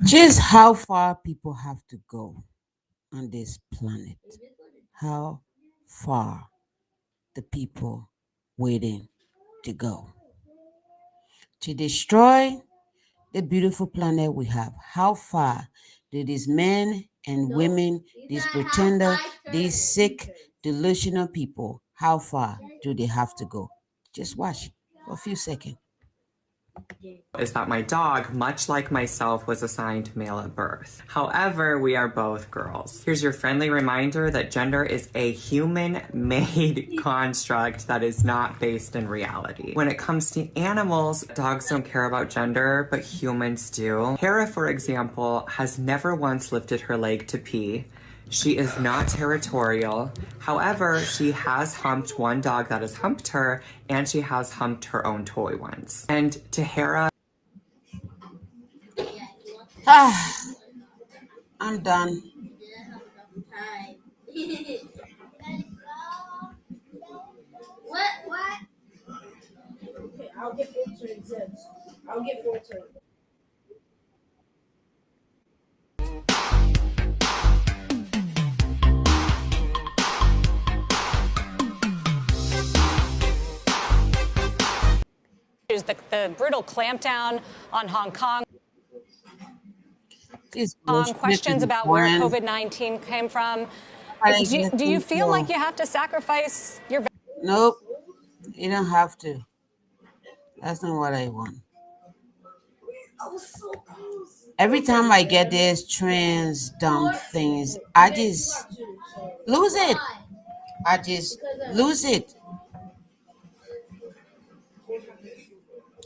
Just how far people have to go on this planet. How far the people waiting to go to destroy the beautiful planet we have. How far do these men and women, these pretender, these sick, delusional people, how far do they have to go? Just watch for a few seconds. Is that my dog, much like myself, was assigned male at birth. However, we are both girls. Here's your friendly reminder that gender is a human-made construct that is not based in reality. When it comes to animals, dogs don't care about gender, but humans do. Hera, for example, has never once lifted her leg to pee. She is not territorial. However, she has humped one dog that has humped her, and she has humped her own toy once. And to Hera, Ah, I'm done. I'll get 14 cents. I'll get 14. The brutal clampdown on Hong Kong. This bullshit Questions is about where boring. COVID-19 came from. I Do you think feel so. like you have to sacrifice your Nope, you don't have to. That's not what I want. Every time I get these trans dumb things, I just lose it. I just lose it.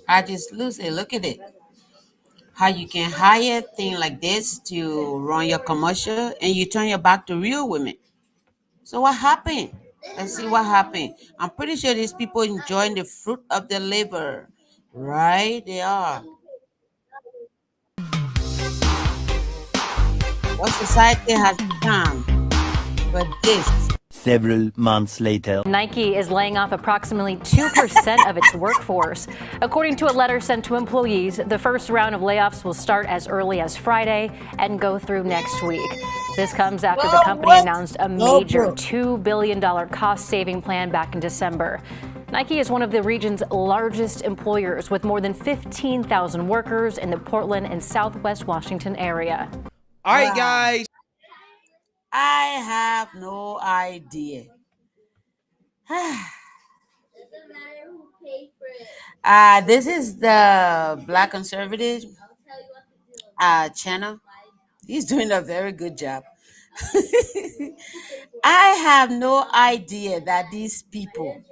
I just lose it. Look at it. How you can hire a thing like this to run your commercial and you turn your back to real women. So what happened? Let's see what happened. I'm pretty sure these people enjoying the fruit of their labor. Right? They are. What society has become. But this. Several months later. Nike is laying off approximately 2% of its workforce. According to a letter sent to employees, the first round of layoffs will start as early as Friday and go through next week. This comes after the company announced a major $2 billion cost-saving plan back in December. Nike is one of the region's largest employers with more than 15,000 workers in the Portland and Southwest Washington area. All right, guys. I have no idea. This is the Black Conservative channel. He's doing a very good job. I have no idea that these people,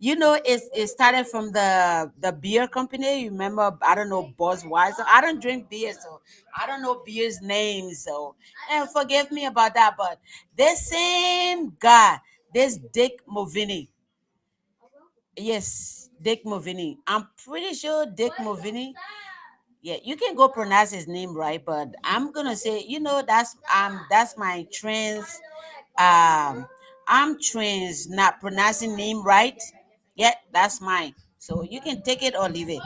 it started from the beer company. You remember? I don't know Budweiser. I don't drink beer, so I don't know beer's names. So, and forgive me about that. But this same guy, this Dick Mulvaney, yes, Dick Mulvaney. I'm pretty sure Dick Mulvaney. Yeah, you can go pronounce his name right, but I'm gonna say, that's my trans. Um, I'm trans, not pronouncing name right. Yeah, that's mine. So you can take it or leave it.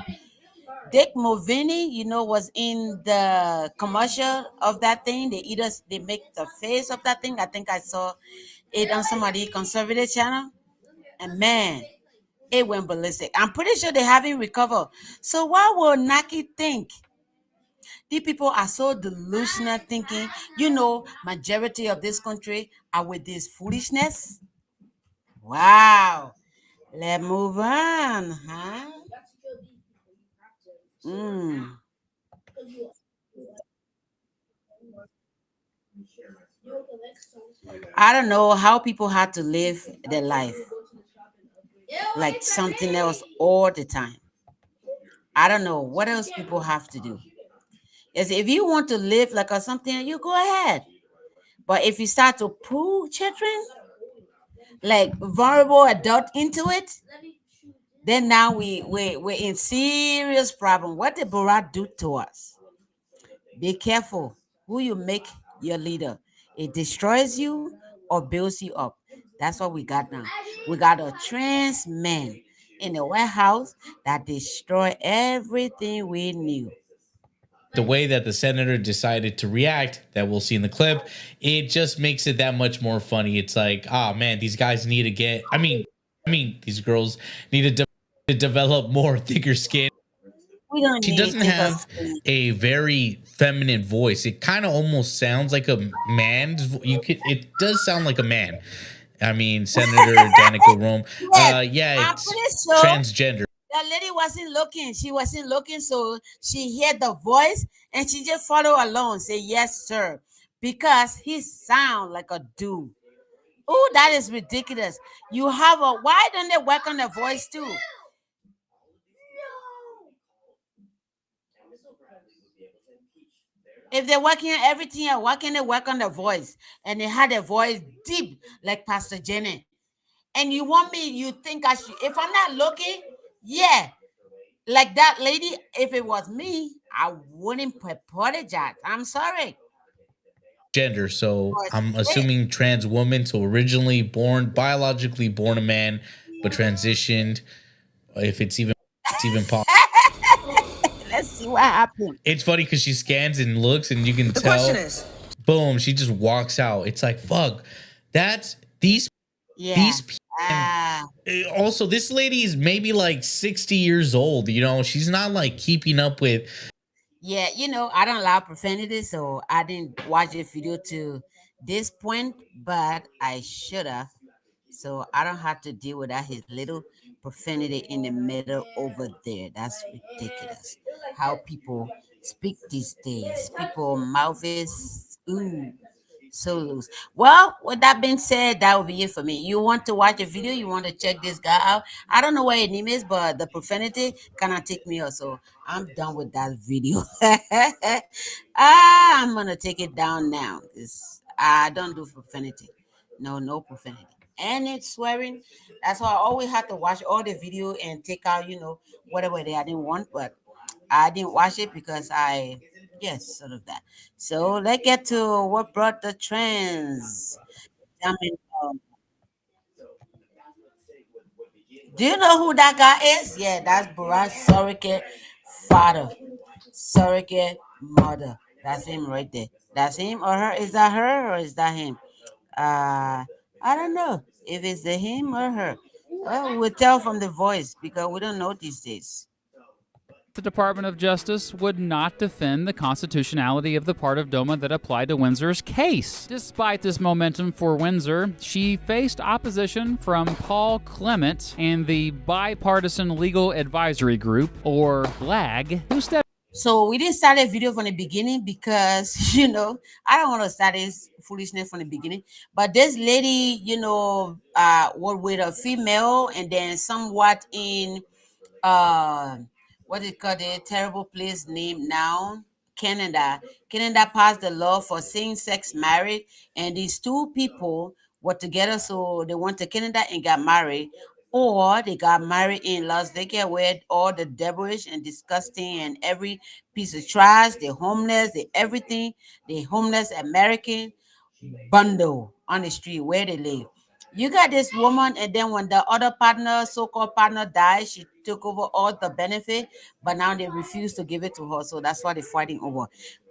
Dick Mulvaney, was in the commercial of that thing. They make the face of that thing. I think I saw it on somebody conservative channel, and man, it went ballistic. I'm pretty sure they haven't recovered. So what will Nike think? These people are so delusional thinking, majority of this country are with this foolishness. Wow. Let's move on, huh? Mm. I don't know how people had to live their life like something else all the time. I don't know what else people have to do. Yes, if you want to live like a something, you go ahead. But if you start to pull children, like vulnerable adult into it, then now we're in serious problem. What did Borat do to us? Be careful who you make your leader. It destroys you or builds you up. That's what we got now. We got a trans man in the White House that destroy everything we knew. the way that the senator decided to react, that we'll see in the clip, it just makes it that much more funny. It's like, ah, man, these guys need to get. These girls need to develop more thicker skin. We don't She need doesn't thicker have skin. a very feminine voice. It kind of almost sounds like a man's. It does sound like a man. I mean, Senator Danica Rome. Yes, Yeah, I'm it's pretty sure transgender. that lady wasn't looking. She wasn't looking, so she heard the voice and she just followed along. Say yes, sir, because he sound like a dude. Oh, that is ridiculous. You have a why don't they work on the voice too? If they're working on everything, why can't they work on the voice? And they had a voice deep like Pastor Jenny. And you want me, you think I should, if I'm not looking, yeah, like that lady, if it was me, I wouldn't apologize. I'm sorry. Gender, so But I'm shit, assuming trans woman. So originally biologically born a man, but transitioned. If it's even possible. let's see what happened. It's funny because she scans and looks, and you can The tell. question is, Boom, she just walks out. It's like, fuck. That's these Yeah. people. Ah, Also, this lady is maybe like 60 years old. You know, she's not like keeping up with. yeah, I don't allow profanity, so I didn't watch the video to this point, but I should have. So I don't have to deal with that his little profanity in the middle over there. That's ridiculous. How people speak these days. People mouth is so loose. Well, with that being said, that will be it for me. You want to watch a video? You want to check this guy out? I don't know what his name is, but the profanity cannot take me out. So I'm done with that video. I'm gonna take it down now because I don't do profanity. No, no profanity. And it's swearing. That's why I always have to watch all the video and take out, whatever they I didn't want, but I didn't watch it because yes, sort of that. So let's get to what brought the trends. I mean, do you know who that guy is? Yeah, that's Barack's surrogate father, surrogate mother. That's him right there. That's him or her? Is that her or is that him? I don't know if it's the him or her. Well, we'll tell from the voice because we don't know these days. The Department of Justice would not defend the constitutionality of the part of DOMA that applied to Windsor's case. Despite this momentum for Windsor, she faced opposition from Paul Clement and the Bipartisan Legal Advisory Group, or BLAG, who stepped. So we didn't start a video from the beginning because I don't want to start this foolishness from the beginning. But this lady, was with a female and then somewhat in what is called a terrible place named now Canada. Canada passed the law for same-sex marriage, and these two people were together, so they went to Canada and got married, or they got married in Las Vegas, where all the debris and disgusting and every piece of trash, the homeless, the everything, the homeless American bundle on the street where they live. You got this woman, and then when the other partner, so-called partner, died, she took over all the benefit, but now they refuse to give it to her. So that's why they're fighting over.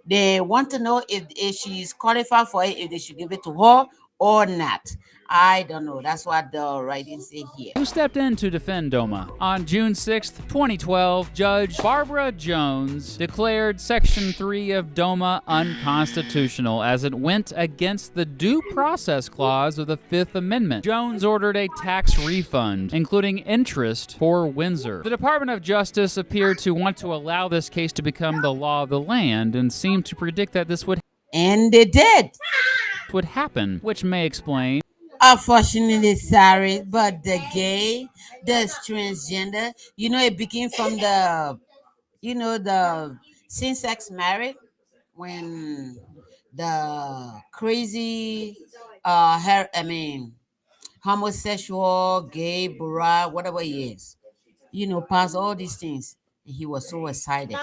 They want to know if she's qualified for it, if they should give it to her or not. I don't know. That's what the writings say here. Who stepped in to defend DOMA? On June 6, 2012, Judge Barbara Jones declared Section 3 of DOMA unconstitutional as it went against the Due Process Clause of the Fifth Amendment. Jones ordered a tax refund, including interest, for Windsor. The Department of Justice appeared to want to allow this case to become the law of the land and seemed to predict that this would happen, which may explain. Unfortunately, sorry, but the gay, the transgender, it became from the same-sex marriage when the crazy, homosexual, gay, bra, whatever he is, past all these things. And he was so excited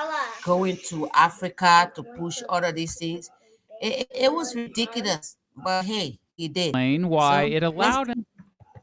going to Africa to push all of these things. It was ridiculous, but hey, he did. Why So it allowed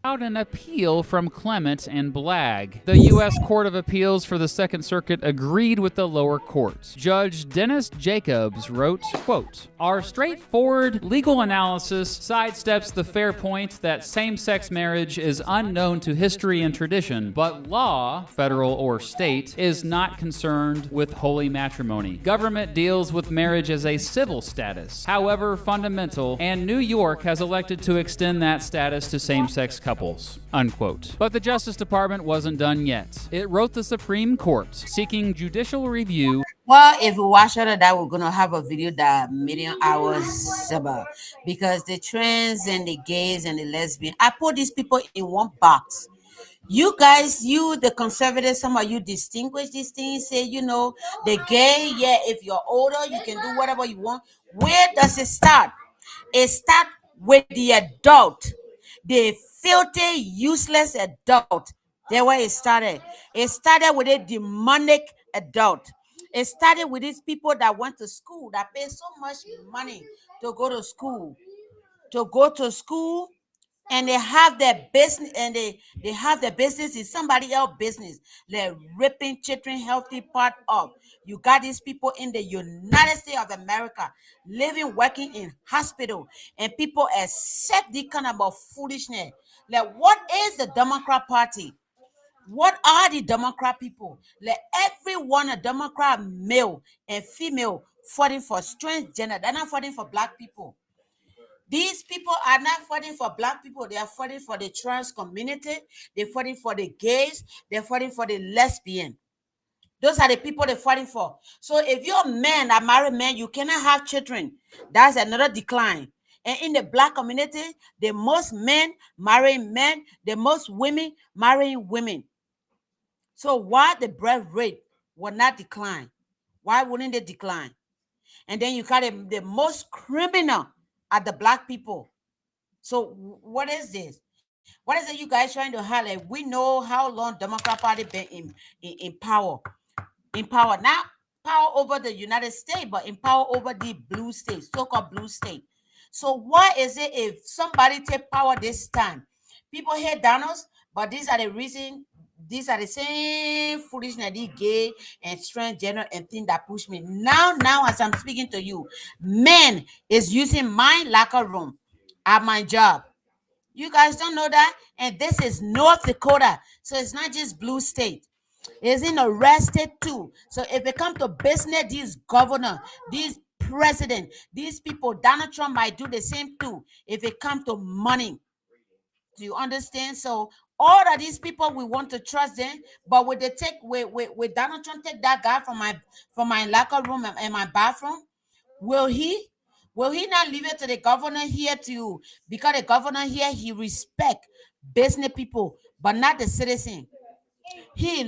out an appeal from Clement and Blagg. The U.S. Court of Appeals for the Second Circuit agreed with the lower courts. Judge Dennis Jacobs wrote, quote, "Our straightforward legal analysis sidesteps the fair point that same-sex marriage is unknown to history and tradition, but law, federal or state, is not concerned with holy matrimony. Government deals with marriage as a civil status, however fundamental, and New York has elected to extend that status to same-sex couples," unquote. But the Justice Department wasn't done yet. It wrote the Supreme Court, seeking judicial review. Well, if we watch all of that, we're gonna have a video that million hours about, because the trans and the gays and the lesbian, I put these people in one box. You guys, you the conservatives, some of you distinguish these things, say, the gay, yeah, if you're older, you can do whatever you want. Where does it start? It starts with the adult, the filthy, useless adult. That's where it started. It started with a demonic adult. It started with these people that went to school, that paid so much money to go to school, and they have their business, and they have their business in somebody else's business. They're ripping children healthy part up. You got these people in the United States of America living, working in hospital, and people accept this kind of foolishness. Like, what is the Democrat Party? What are the Democrat people? Like, everyone, a Democrat, male and female, fighting for transgender. They're not fighting for black people. These people are not fighting for black people. They are fighting for the trans community. They're fighting for the gays. They're fighting for the lesbian. Those are the people they're fighting for. So if you're a man, a married man, you cannot have children. That's another decline. And in the black community, the most men marrying men, the most women marrying women. So why the birth rate will not decline? Why wouldn't they decline? And then you got the most criminal are the black people. So what is this? What is it you guys trying to highlight? We know how long Democrat Party been in power. In power. Not power over the United States, but in power over the blue states, so-called blue state. So why is it if somebody take power this time? People hate Donald, but these are the reason. These are the same foolishness, the gay and transgender and thing that push me. Now, as I'm speaking to you, men is using my locker room at my job. You guys don't know that? And this is North Dakota. So it's not just blue state. It's in the red state too. So if it comes to business, these governor, these president, these people, Donald Trump might do the same too if it comes to money. Do you understand? So all of these people, we want to trust them, but would they take with Donald Trump take that guy from my locker room and my bathroom? Will he not leave it to the governor here to, because the governor here, he respect business people, but not the citizen. He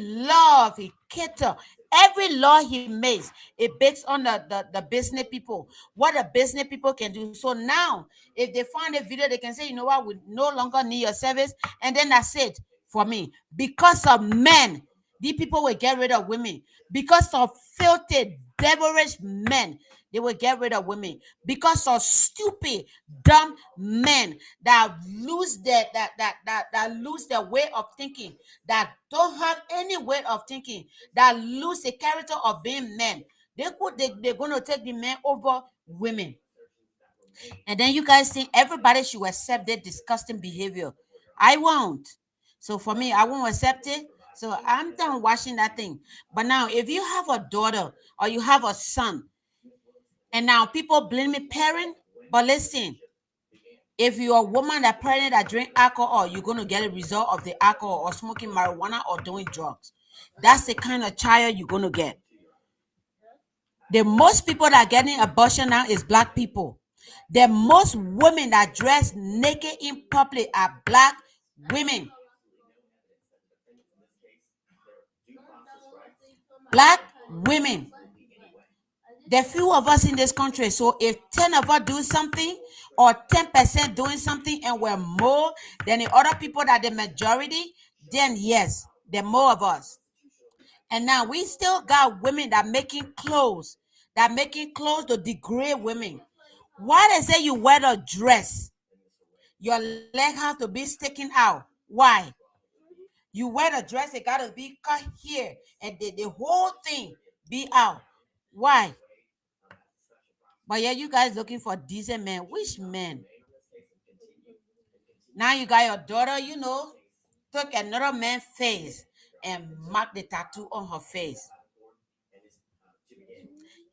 cater. Every law he makes, it based on the business people, what the business people can do. So now, if they find a video, they can say, you know what, we no longer need your service, and then that's it for me. Because of men, these people will get rid of women. Because of filthy, devilish men, they will get rid of women. Because of stupid, dumb men that lose their way of thinking, that don't have any way of thinking, that lose the character of being men. They're going to take the men over women. And then you guys think everybody should accept their disgusting behavior. I won't. So for me, I won't accept it. So I'm done watching that thing. But now, if you have a daughter or you have a son, and now people blame me parent, but listen, if you're a woman that pregnant that drink alcohol, you're going to get a result of the alcohol or smoking marijuana or doing drugs. That's the kind of child you're going to get. The most people that are getting abortion now is black people. The most women that dress naked in public are black women. Black women. There are few of us in this country. So if 10 of us do something, or 10% doing something, and we're more than the other people that the majority, then yes, there are more of us. And now we still got women that making clothes to degrade women. Why they say you wear a dress? Your leg has to be sticking out. Why? You wear the dress, it gotta be cut here, and the whole thing be out. Why? But yeah, you guys looking for decent men. Which men? Now you got your daughter, took another man's face and marked the tattoo on her face.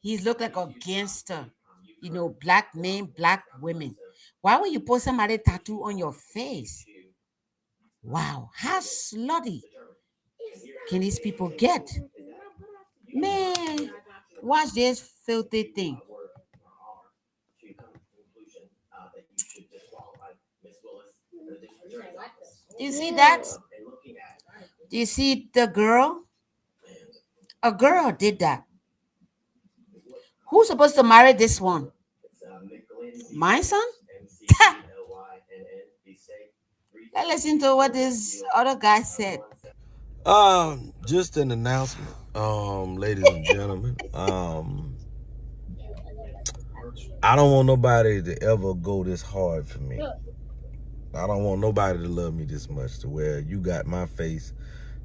He looked like a gangster. Black men, black women. Why would you put somebody tattoo on your face? Wow, how slutty can these people get? Man, watch this filthy thing. You see that? Do you see the girl? A girl did that. Who's supposed to marry this one? My son? Let's listen to what this other guy said. Just an announcement, ladies and gentlemen. I don't want nobody to ever go this hard for me. I don't want nobody to love me this much to where you got my face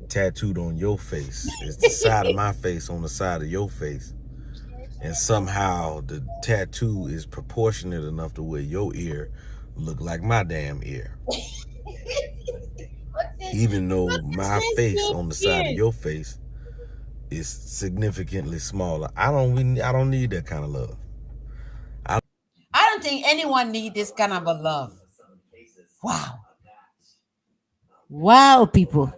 tattooed on your face. It's the side of my face on the side of your face. And somehow the tattoo is proportionate enough to where your ear look like my damn ear. Even though my face on the side of your face is significantly smaller. I don't need that kind of love. I don't think anyone needs this kind of a love. Wow, people.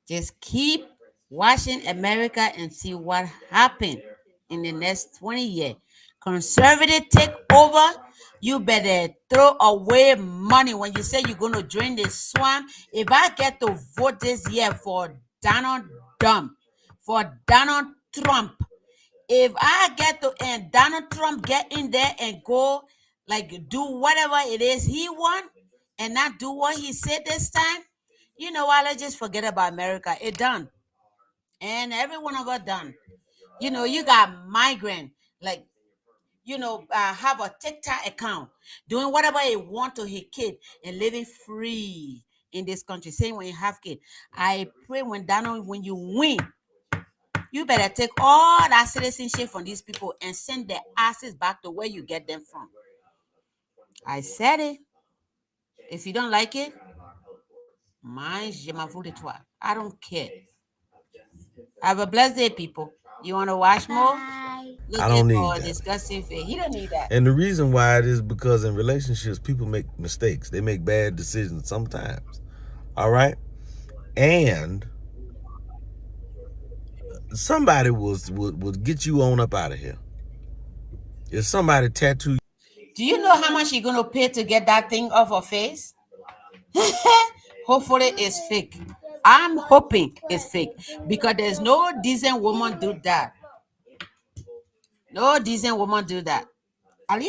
Just keep watching America and see what happened in the next 20 years. Conservative take over. You better throw away money when you say you're going to drain the swamp. If I get to vote this year for Donald Trump, if I get to, and Donald Trump get in there and go, do whatever it is he want and not do what he said this time, you know what? Let's just forget about America. It done. And every one of us done. You got migrant, have a TikTok account, doing whatever he want to his kid and living free in this country. Saying when you have kid, I pray when you win, you better take all that citizenship from these people and send their asses back to where you get them from. I said it. If you don't like it, je m'en fous de toi. I don't care. Have a blessed day, people. You want to watch more? I don't need that. Disgusting face. He don't need that. And the reason why it is because in relationships, people make mistakes. They make bad decisions sometimes. All right? And somebody would get you on up out of here. If somebody tattoo. Do you know how much you're going to pay to get that thing off her face? Hopefully it's fake. I'm hoping it's fake because there's no decent woman do that. No decent woman do that.